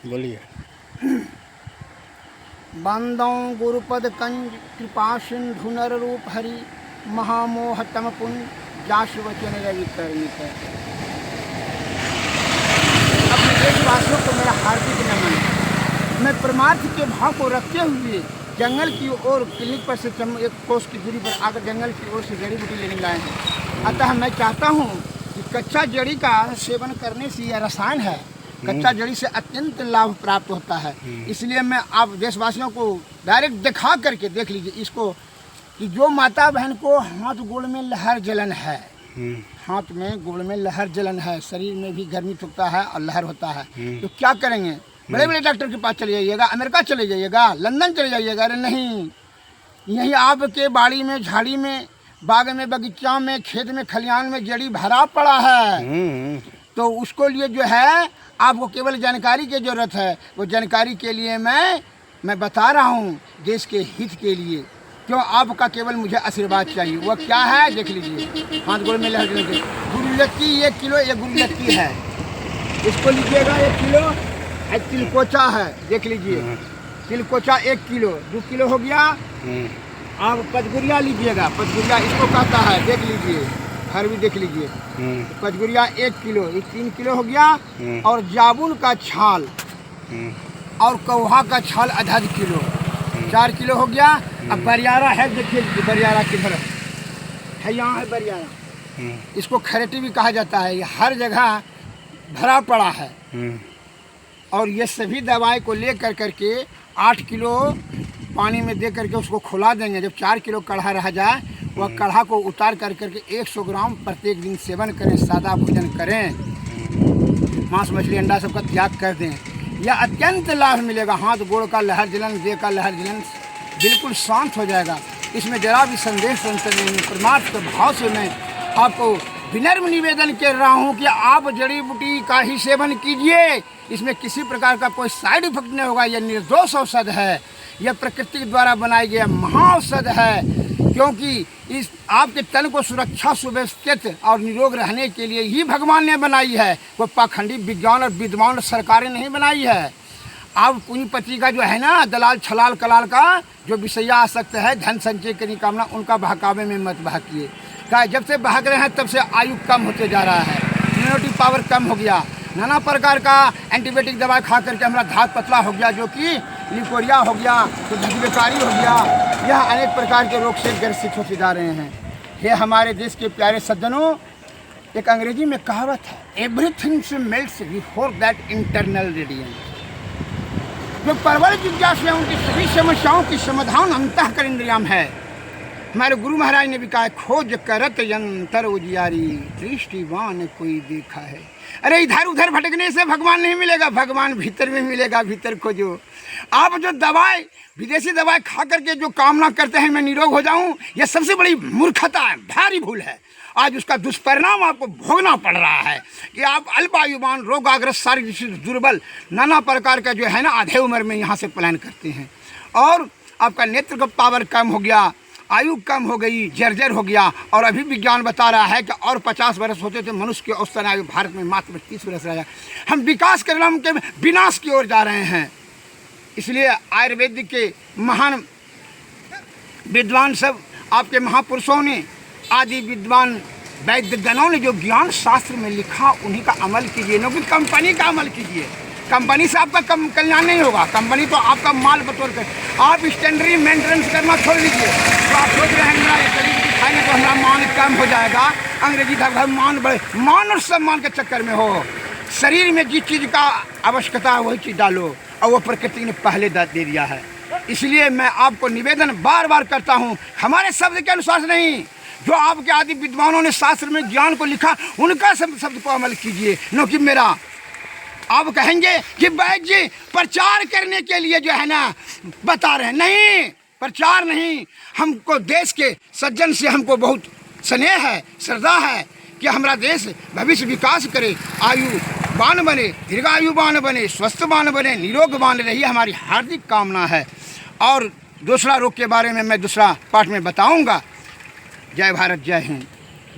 बोलिए। बंदों गुरुपद कंज कृपा सिंधु नर रूप हरि महामोह तम पुण्य जास वचन रवि कर्मित। अपने देशवासियों को मेरा हार्दिक नमन। मैं परमार्थ के भाव को रखते हुए जंगल की ओर क्लिनिक पर से एक कोस की दूरी पर आकर जंगल की ओर से जड़ी बूटी लेने लाए हैं। अतः मैं चाहता हूँ कि कच्चा जड़ी का सेवन करने से यह रसायन है, कच्चा जड़ी से अत्यंत लाभ प्राप्त होता है। इसलिए मैं आप देशवासियों को डायरेक्ट दिखा करके देख लीजिए इसको कि जो माता बहन को हाथ गोड़ में लहर जलन है, हाथ में गोड़ में लहर जलन है, शरीर में भी गर्मी थुकता है और लहर होता है, तो क्या करेंगे? बड़े बड़े डॉक्टर के पास चले जाइएगा, अमेरिका चले जाइएगा, लंदन चले जाइएगा। अरे नहीं, यहीं आपके बाड़ी में, झाड़ी में, बाग में, बगीचा में, खेत में, खलिहान में जड़ी भरा पड़ा है। तो उसको लिए जो है आपको केवल जानकारी की जरूरत है। वो जानकारी के लिए मैं बता रहा हूँ, देश के हित के लिए। क्यों? आपका केवल मुझे आशीर्वाद चाहिए। वह क्या है देख लीजिए। हाथ गोड़ में लहर जलन। गुरुलत्ती 1 किलो, ये गुरुलत्ती है, इसको लीजिएगा 1 किलो। एक तिलकोचा है, देख लीजिए, तिलकोचा 1 किलो, 2 किलो हो गया। आप पचगुरिया लीजिएगा, पचगुरिया इसको कहता है, देख लीजिए, हर भी देख लीजिए। पचगुरिया 1 किलो, ये 3 किलो हो गया। और जामुन का छाल और कौहा का छाल आधा किलो, 4 किलो हो गया। अब बरियारा है, देखिए बरियारा किधर है, यहाँ है बरियारा। इसको खरेटी भी कहा जाता है। ये हर जगह भरा पड़ा है। और ये सभी दवाई को ले करके 8 किलो पानी में दे करके उसको खुला देंगे। जब 4 किलो कढ़ा रह जाए, वह कढ़ा को उतार करके 100 ग्राम प्रत्येक दिन सेवन करें। सादा भोजन करें, मांस मछली अंडा सबका त्याग कर दें। यह अत्यंत लाभ मिलेगा। हाथ गोड़ का लहर जलन, देह का लहर जलन बिल्कुल शांत हो जाएगा। इसमें जरा भी संदेह संशय नहीं। परमार्थ के भाव से मैं आपको विनम्र निवेदन कर रहा हूँ कि आप जड़ी बूटी का ही सेवन कीजिए। इसमें किसी प्रकार का कोई साइड इफेक्ट नहीं होगा। यह निर्दोष औषध है, यह प्रकृति के द्वारा बनाई गया महाऔषध है। क्योंकि इस आपके तन को सुरक्षा, सुव्यवस्थित और निरोग रहने के लिए ही भगवान ने बनाई है। कोई पाखंडी विज्ञान और विद्वान सरकारें नहीं बनाई है। आप पूंजीपति का जो है ना, दलाल छलाल कलाल का जो विषया आसक्त है, धन संचय करने कामना, उनका बहकावे में मत बहकिए। क्या जब से बहक रहे हैं तब से आयु कम होते जा रहा है, इम्यूनिटी पावर कम हो गया। नाना प्रकार का एंटीबायोटिक दवाई खा करके हमारा धात पतला हो गया, जो कि लिकोरिया हो गया, तो धुबेकारी हो गया। यह अनेक प्रकार के रोग से ग्रसित होते जा रहे हैं। ये हमारे देश के प्यारे सज्जनों, एक अंग्रेजी में कहावत है, everything melts before that internal radiance. जो परवल जिज्ञासु है उनकी सभी समस्याओं की समाधान अंतःकरण इंद्रियम है। हमारे गुरु महाराज ने भी कहा, खोज करत यंत्र उजियारी, दृष्टिवान कोई देखा है। अरे इधर उधर भटकने से भगवान नहीं मिलेगा, भगवान भीतर में मिलेगा। भीतर खोजो। आप जो दवाई, विदेशी दवाई खा करके जो कामना करते हैं मैं निरोग हो जाऊं, यह सबसे बड़ी मूर्खता है, भारी भूल है। आज उसका दुष्परिणाम आपको भोगना पड़ रहा है कि आप अल्पायुमान, रोगाग्रस्त, शारीरिक दुर्बल, नाना प्रकार का जो है ना, आधे उम्र में यहाँ से पलायन करते हैं। और आपका नेत्र का पावर कम हो गया, आयु कम हो गई, जर्जर हो गया। और अभी विज्ञान बता रहा है कि और 50 वर्ष होते थे मनुष्य की औसतन आयु भारत में मात्र 30 वर्ष रह गया। हम विकास के नाम के विनाश की ओर जा रहे हैं। इसलिए आयुर्वेद के महान विद्वान सब, आपके महापुरुषों ने, आदि विद्वान वैद्यगणों ने जो ज्ञान शास्त्र में लिखा, उन्हीं का अमल कीजिए, न कि कंपनी का अमल कीजिए। कंपनी से आपका कल्याण नहीं होगा। कंपनी तो आपका माल बटोर कर, आप स्टैंडर्ड मेंटेनेंस करना छोड़ लीजिए। तो आप सोच रहे हैं मेरा शरीर खाएंगे तो हमारा मान कम हो जाएगा। अंग्रेजी का मान बढ़े, मान और सम्मान के चक्कर में हो। शरीर में जिस चीज़ का आवश्यकता है वही चीज़ डालो, और वो प्रकृति ने पहले दे दिया है। इसलिए मैं आपको निवेदन बार बार करता हूँ, हमारे शब्द के अनुसार नहीं, जो आपके आदि विद्वानों ने शास्त्र में ज्ञान को लिखा, उनका शब्द को अमल कीजिए, न कि मेरा। आप कहेंगे कि वैद्य जी प्रचार करने के लिए जो है ना बता रहे हैं, नहीं, प्रचार नहीं। हमको देश के सज्जन से हमको बहुत स्नेह है, श्रद्धा है कि हमारा देश भविष्य विकास करे, आयुवान बने, दीर्घायुवान बने, स्वस्थवान बने, निरोगवान रही, हमारी हार्दिक कामना है। और दूसरा रोग के बारे में मैं दूसरा पाठ में बताऊंगा। जय भारत, जय हिंद।